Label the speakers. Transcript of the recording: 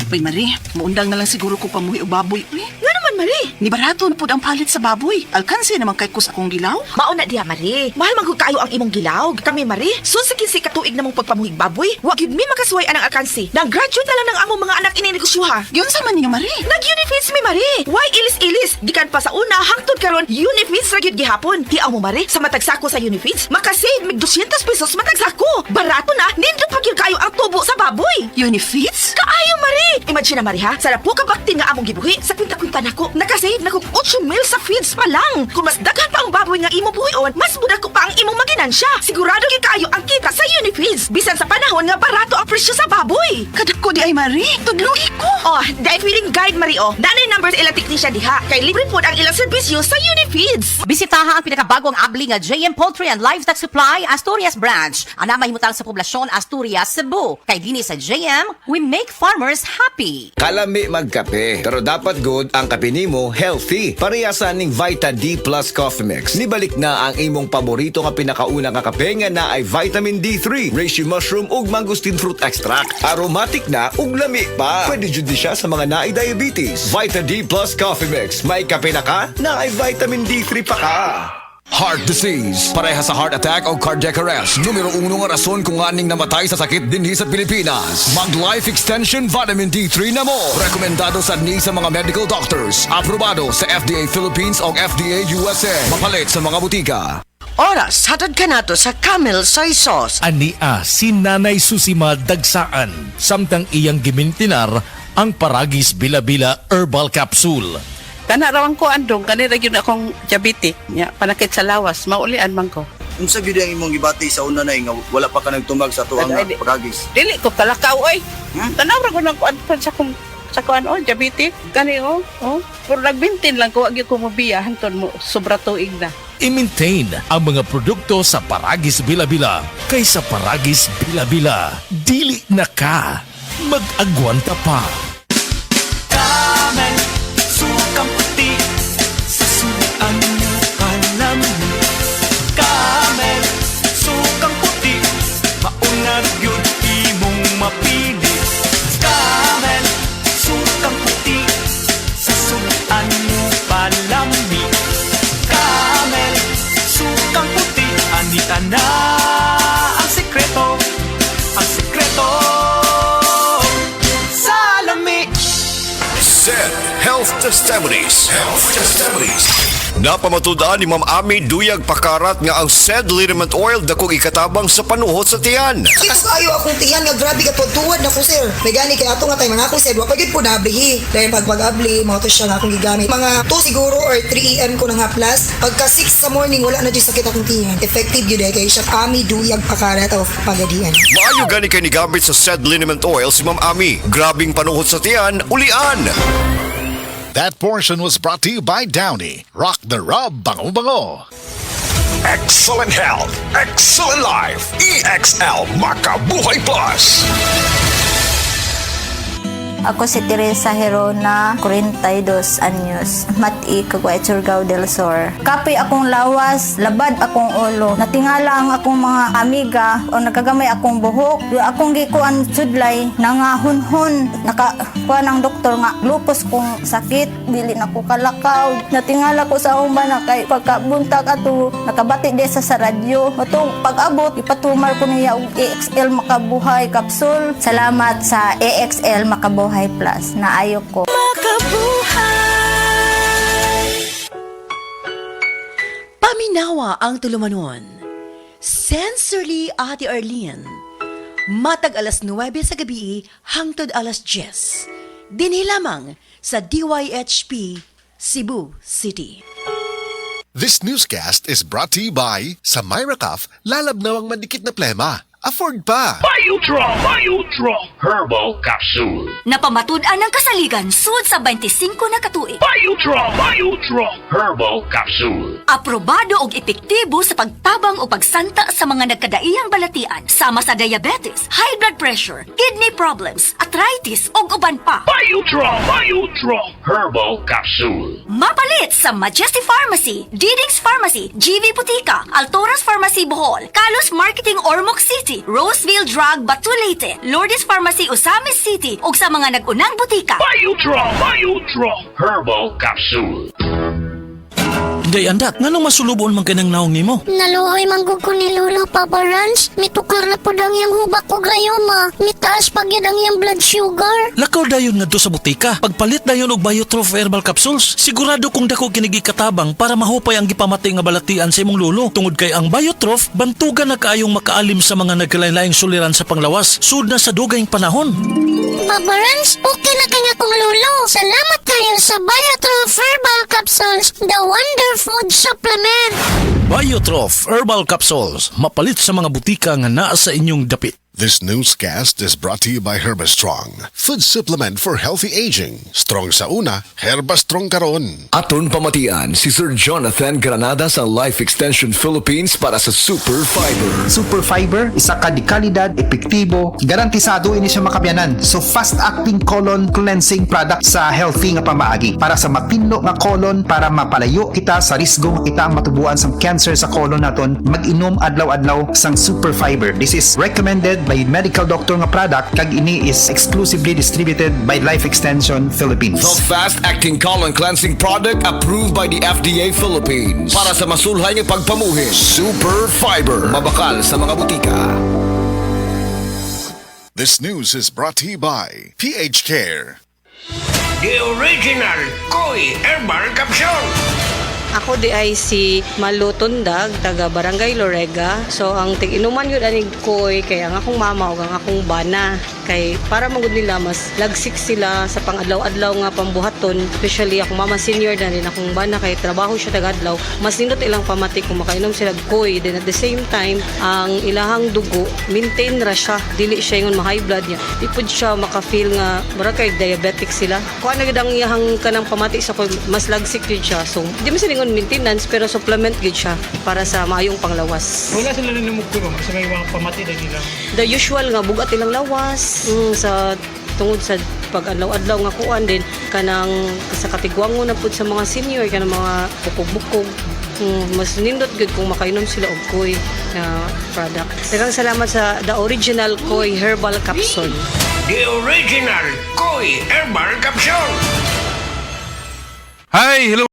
Speaker 1: Uy, Marie, muundang na lang siguro ko pamuhi o baboy. Uy,
Speaker 2: Nga naman, Marie.
Speaker 1: ni barato na po ang palit sa baboy. Alkansi naman kay kus akong gilaw.
Speaker 2: Mauna diha, Marie. Mahal man kung kayo ang imong gilaw. Kami, Marie, sunsigin si katuig namong pagpamuhig baboy. Wag yun mi makasuway anang akansi. Nang-graduate na lang ng among mga anak ininegosyoha.
Speaker 1: Yun sa man niya, Marie.
Speaker 2: Nag-Unifeeds mi, Marie. Why ilis-ilis? Gikan pa sa una, hangtod karon Unifeeds ra gyud gihapon. Hiaw mo, Marie, sa matagsako sa Unifeeds, makasave mig 200 pesos matagsako. Barato na, nindot pa gyud kayo ang tubo sa baboy.
Speaker 1: Unifeeds?
Speaker 2: Kaayo, Marie! Imagine na, Marie, ha? Sarap po kabakti nga among gibuhi. Sa kwinta-kwinta nako, nakasave na kong 8 mil sa feeds pa lang. Kung mas daghan pa ang baboy nga imo buhion, mas muda ko pa ang imong maginansya. Sigurado gyud kaayo ang kita sa Unifeeds. Bisan sa panahon nga barato ang presyo sa baboy.
Speaker 1: Kadak ko di ay, Marie. Tudlugi ko.
Speaker 2: Oh, dahil feeling guide, Marie, oh. Nanay number sa ilang teknisya diha. Kay libre po ang ilang serbisyo sa Unifeeds.
Speaker 3: Bisitaha ang pinakabagong abli nga JM Poultry and Livestock Supply Asturias Branch. Ana mahimutang sa poblasyon Asturias, Cebu. Kay dini sa JM, we make farmers happy.
Speaker 4: Kalami magkape, pero dapat good ang kape nimo healthy. Parehasan ning Vita D Plus Coffee Mix. Nibalik na ang imong paborito nga pinakauna nga kape nga na ay vitamin D3, reishi mushroom ug mangosteen fruit extract. Aromatic na ug lami pa. Pwede jud ni siya sa mga naay diabetes. Vita D Plus Coffee Mix. May kape na ka? Na ay vitamin D3 pa ka. Heart disease, pareha sa heart attack o cardiac arrest. Numero 1 nga rason kung aning namatay sa sakit dinhi sa Pilipinas. Mag Life Extension Vitamin D3 na mo. Rekomendado sa ni sa mga medical doctors. Aprobado sa FDA Philippines o FDA USA. Mapalit sa mga butika.
Speaker 5: Oras, hatod ka nato sa Camel Soy Sauce.
Speaker 6: Ania si Nanay Susima Dagsaan, samtang iyang gimintinar ang Paragis Bila-Bila Herbal Capsule.
Speaker 7: Kana rawang ko andong, kanira yun akong diabetic. Ya, panakit sa lawas, maulian man ko.
Speaker 8: Unsa gyud ang imong gibati sa una na nga wala pa ka nagtumag sa tuang
Speaker 7: Ay,
Speaker 8: pagagis.
Speaker 7: Dili ko kalakaw, oy. Tanaw ra ko ng kuan sa kuan, oh, diabetic. Kani, oh. Pero nagbintin lang ko, agi ko mabiya, hanton mo, sobra tuig na.
Speaker 6: I-maintain ang mga produkto sa Paragis Bila-Bila. Kaysa Paragis Bila-Bila, dili na ka. Mag-agwanta pa.
Speaker 9: Camel, sukang puti, sasuan mo kalami. Camel, sukang puti, maunag yun imong mapili. Camel, sukang puti, sasuan mo palami. Camel, sukang puti, anita na ang sekreto, sa lami.
Speaker 4: SED Health Testimonies. Napamatudaan ni Ma'am Ami Duyag Pakarat nga ang SED liniment oil dakong ikatabang sa panuhot sa tiyan.
Speaker 10: Kitas ayo akong tiyan nga grabe ka tuwad na ko sir. May gani kay ato nga tay mga akong sir, wa pa gyud po nablihi. Dahil pag-abli mga to siya nga akong gigamit. Mga 2 siguro or 3 AM ko nang haplas. Pagka 6 sa morning wala na jud sakit akong tiyan. Effective gyud kay siya Ami Duyag Pakarat of Pagadian.
Speaker 4: Maayo gani kay ni gamit sa SED liniment oil si Ma'am Ami. Grabing panuhot sa tiyan, ulian.
Speaker 11: That portion was brought to you by Downy. Rock the rub, bango-bango.
Speaker 4: Excellent health, excellent life. EXL Makabuhay Plus.
Speaker 12: Ako si Teresa Herona, 42 anyos. Mati, Caguay, Surigao del Sur. Kape akong lawas, labad akong ulo. Natingala ang akong mga amiga o nakagamay akong buhok. Yung akong gikuan sudlay, nangahunhon. Nakakuha ng doktor nga, lupus kong sakit. Dili na ko kalakaw. Natingala ko sa umba na kay pagkabuntag ato, nakabati de sa radyo. Matong pag-abot, ipatumar ko niya og EXL Makabuhay Capsule. Salamat sa EXL Makabuhay Plus na ayok ko.
Speaker 5: Paminawa ang tulumanon. Sensorily Ate Arlene. Matag alas 9 sa gabi hangtod alas 10. Dinhi lamang sa DYHP Cebu City.
Speaker 11: This newscast is brought to you by sa Myra Cuff, lalabnawang manikit na plema. Afford pa!
Speaker 9: Biodraw Herbal Capsule.
Speaker 2: Napamatud-an ng kasaligan sud sa 25 na katuig.
Speaker 9: Biodraw Herbal Capsule.
Speaker 2: Aprobado og epektibo sa pagtabang o pagsanta sa mga nagkadaiyang balatian sama sa diabetes, high blood pressure, kidney problems, arthritis ug uban pa.
Speaker 9: Biodraw Herbal Capsule.
Speaker 2: Mapalit sa Majesty Pharmacy, Diding's Pharmacy, GV Butika, Altoras Pharmacy Bohol, Kalos Marketing Ormoc City,
Speaker 13: City, Roseville Drug, Batulete, Lourdes Pharmacy, Osamis City, ug sa mga nag-unang butika.
Speaker 9: Biotro Herbal Capsule.
Speaker 6: Day andak, nganong masulubon man kanang naong nimo?
Speaker 14: Naluoy manggug ko ni Lolo Papa Rans. Mitukar na po dang yung hubak ko gayoma. Mitaas pag yun ang yung blood sugar.
Speaker 6: Lakaw dayon ngadto sa butika. Pagpalit dayon og Biotroph Herbal Capsules, sigurado kung dako kinigi katabang para mahupay ang gipamati nga balatian sa imong lolo. Tungod kay ang Biotroph bantugan na kaayong makaalim sa mga nagkalain-laing suliran sa panglawas sud na sa dugayng panahon.
Speaker 14: Papa Rans, okay na kanya kong lolo. Salamat kayo sa Biotroph Herbal Capsules, the Wonder Food Supplement.
Speaker 6: Biotroph Herbal Capsules, mapalit sa mga butika nga naa sa inyong dapit.
Speaker 11: This newscast is brought to you by Herbastrong, food supplement for healthy aging. Strong sa una, Herbastrong karon.
Speaker 4: Aton pamatian si Sir Jonathan Granada sa Life Extension Philippines para sa Super Fiber.
Speaker 15: Super Fiber, isa ka di kalidad, epektibo, garantisado ini siya makabiyanan. So fast-acting colon cleansing product sa healthy nga pamaagi para sa mapinlo nga colon para mapalayo kita sa risgo nga kita matubuan sa cancer sa colon naton. Mag-inom adlaw-adlaw sang Super Fiber. This is recommended by medical doctor nga product kag ini is exclusively distributed by Life Extension Philippines.
Speaker 4: The fast-acting colon cleansing product approved by the FDA Philippines para sa masulhay nga pagpamuhin. Super Fiber, mabakal sa mga butika.
Speaker 11: This news is brought to you by PH Care.
Speaker 9: The original Koi Herbal Capsule.
Speaker 16: Ako di ay si Malu Tundag, taga Barangay Lorega. So ang tig-inuman yun aning koy, kaya ang akong mama o ang akong bana. Kay para magud nila mas lagsik sila sa pang-adlaw-adlaw nga pambuhaton. Especially akong mama senior na rin akong bana kay trabaho siya taga-adlaw. Mas nindot ilang pamati kung makainom sila koy. Then at the same time, ang ilahang dugo, maintain ra siya. Dili siya yung ma-high blood niya. Di pud siya maka-feel nga mura kay diabetic sila. Kung ano gid ang iyahang kanang pamati sa koy, mas lagsik yun siya. So di man sila maintenance pero supplement gid siya para sa maayong panglawas.
Speaker 17: Wala sila rin namugturo sa may mga pamati na nila.
Speaker 16: The usual nga bugat ilang lawas sa tungod sa pag-adlaw-adlaw nga kuan din kanang sa katigwango na pud sa mga senior kanang mga bukog-bukog. Mas nindot gud kung makainom sila og koy na product. Daghang salamat sa the original Koi Herbal Capsule.
Speaker 9: The original Koi Herbal Capsule.
Speaker 18: Hi, hello.